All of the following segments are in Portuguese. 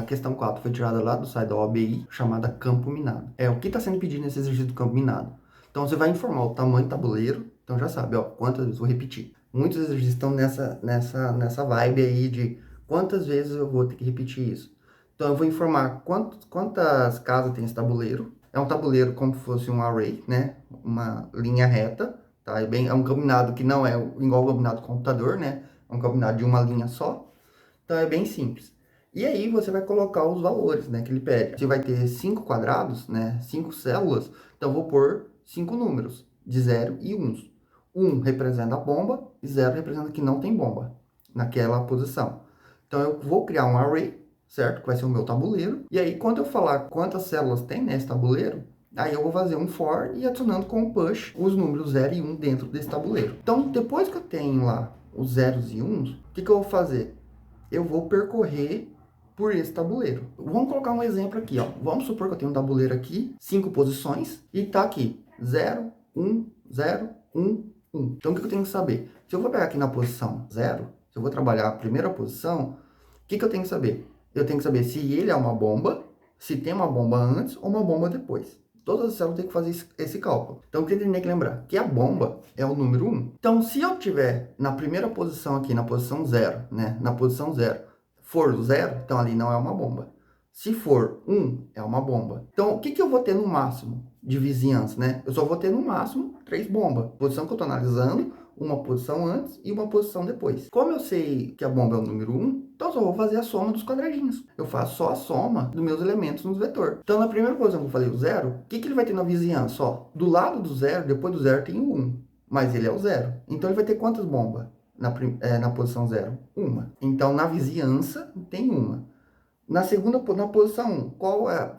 questão 4 foi tirada lá do site da OABI, chamada campo minado. O que está sendo pedido nesse exercício do campo minado? Então você vai informar o tamanho do tabuleiro, então já sabe, ó, quantas vezes, vou repetir. Muitos exercícios estão nessa vibe aí de quantas vezes eu vou ter que repetir isso. Então eu vou informar quantas casas tem esse tabuleiro. É um tabuleiro como se fosse um array, né? Uma linha reta, tá? É um campo minado que não é igual ao campo minado do computador, né? É um campo minado de uma linha só. Então é bem simples. E aí você vai colocar os valores, né, que ele pede. Você vai ter 5 quadrados, né, 5 células, então eu vou pôr 5 números, de 0 e 1. 1 representa a bomba e 0 representa que não tem bomba naquela posição. Então eu vou criar um array, certo? Que vai ser o meu tabuleiro. E aí quando eu falar quantas células tem nesse tabuleiro, aí eu vou fazer um for e adicionando com o push os números 0 e 1 dentro desse tabuleiro. Então depois que eu tenho lá os zeros e 1s, o que eu vou fazer? Eu vou percorrer por esse tabuleiro. Vamos colocar um exemplo aqui, ó. Vamos supor que eu tenho um tabuleiro aqui, 5 posições, e tá aqui 0, 1, 0, 1, 1. Então o que eu tenho que saber? Se eu vou pegar aqui na posição 0, se eu vou trabalhar a primeira posição, o que eu tenho que saber? Eu tenho que saber se ele é uma bomba, se tem uma bomba antes ou uma bomba depois. Todas as células têm que fazer esse cálculo. Então, o que eu tenho que lembrar? Que a bomba é o número 1. Então, se eu tiver na primeira posição aqui, na posição 0, né? Na posição 0, for 0, então ali não é uma bomba. Se for 1, é uma bomba. Então, o que eu vou ter no máximo de vizinhança, né? Eu só vou ter no máximo 3 bombas. Posição que eu estou analisando, uma posição antes e uma posição depois. Como eu sei que a bomba é o número 1, então eu só vou fazer a soma dos quadradinhos. Eu faço só a soma dos meus elementos no vetor. Então, na primeira posição que eu falei o 0, o que ele vai ter na vizinhança? Ó, do lado do 0, depois do 0 tem o 1, mas ele é o 0. Então, ele vai ter quantas bombas na posição 0? Uma. Então, na vizinhança, tem uma. Na posição 1,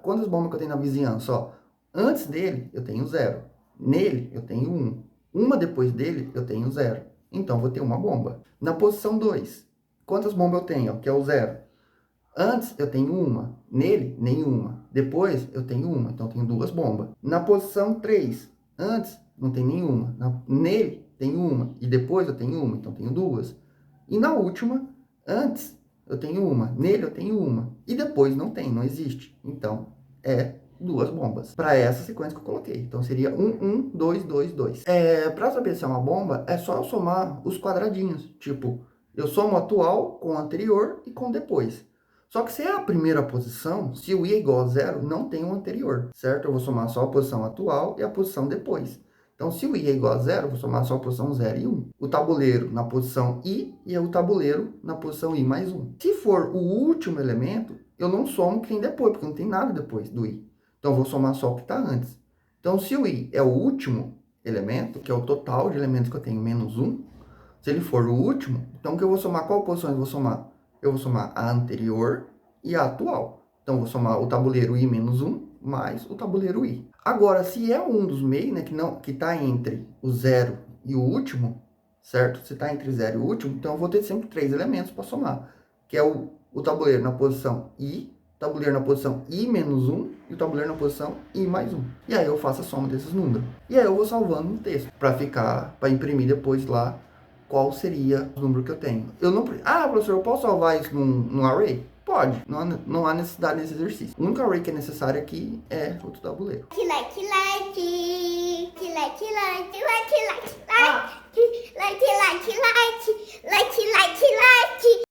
quantas bombas que eu tenho na vizinhança? Ó, antes dele, eu tenho 0. Nele, eu tenho 1. Uma depois dele, eu tenho 0. Então, eu vou ter uma bomba. Na posição 2, quantas bombas eu tenho? Ó, que é o 0. Antes, eu tenho uma. Nele, nenhuma. Depois, eu tenho uma. Então, eu tenho 2 bombas. Na posição 3, antes, não tem nenhuma. Nele, tem uma. E depois, eu tenho uma. Então, eu tenho 2. E na última, antes, eu tenho uma. Nele, eu tenho uma. E depois, não tem, não existe. Então, é 2 bombas. Para essa sequência que eu coloquei. Então, seria 1, 1, 2, 2, 2. Para saber se é uma bomba, é só eu somar os quadradinhos. Tipo, eu somo o atual com o anterior e com o depois. Só que se é a primeira posição, se o i é igual a 0, não tem o anterior, certo? Eu vou somar só a posição atual e a posição depois. Então, se o i é igual a 0, eu vou somar só a posição 0 e 1. O tabuleiro na posição i e o tabuleiro na posição i mais 1. Se for o último elemento, eu não somo o que tem depois, porque não tem nada depois do i. Então, eu vou somar só o que está antes. Então, se o i é o último elemento, que é o total de elementos que eu tenho menos 1, se ele for o último, então o que eu vou somar? Qual posição eu vou somar? Eu vou somar a anterior e a atual. Então, eu vou somar o tabuleiro i menos 1 mais o tabuleiro i. Agora, se é um dos meios, né, que está entre o 0 e o último, certo? Se está entre 0 e o último, então eu vou ter sempre 3 elementos para somar, que é o tabuleiro na posição i, o tabuleiro na posição i menos 1 e o tabuleiro na posição i mais 1. E aí eu faço a soma desses números. E aí eu vou salvando no texto, para imprimir depois lá qual seria o número que eu tenho. Professor, eu posso salvar isso num array? Pode, não há necessidade nesse exercício. O único array que é necessário aqui é o tabuleiro. Like.